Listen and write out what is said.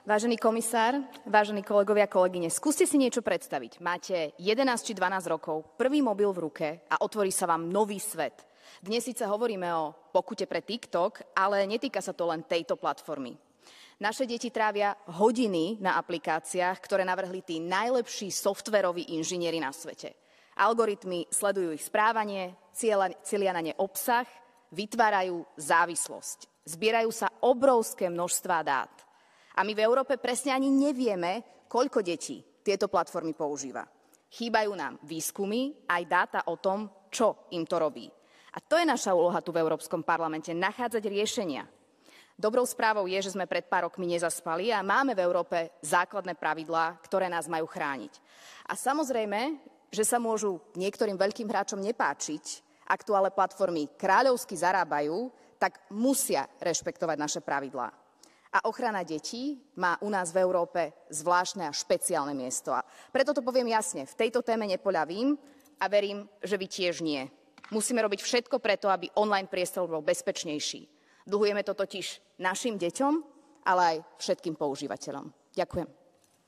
Vážený komisár, vážení kolegovia a kolegyne, skúste si niečo predstaviť. Máte 11 či 12 rokov, prvý mobil v ruke a otvorí sa vám nový svet. Dnes síce hovoríme o pokute pre TikTok, ale netýka sa to len tejto platformy. Naše deti trávia hodiny na aplikáciách, ktoré navrhli tí najlepší softveroví inžinieri na svete. Algoritmy sledujú ich správanie, cieľia na ne obsah, vytvárajú závislosť. Zbierajú sa obrovské množstvá dát. A my v Európe presne ani nevieme, koľko detí tieto platformy používa. Chýbajú nám výskumy aj dáta o tom, čo im to robí. A to je naša úloha tu v Európskom parlamente, nachádzať riešenia. Dobrou správou je, že sme pred pár rokmi nezaspali a máme v Európe základné pravidlá, ktoré nás majú chrániť. A samozrejme, že sa môžu niektorým veľkým hráčom nepáčiť, ak tu ale platformy kráľovsky zarábajú, tak musia rešpektovať naše pravidlá. A ochrana detí má u nás v Európe zvláštne a špeciálne miesto. A preto to poviem jasne, v tejto téme nepoľavím a verím, že vy tiež nie. Musíme robiť všetko preto, aby online priestor bol bezpečnejší. Dlhujeme to totiž našim deťom, ale aj všetkým používateľom. Ďakujem.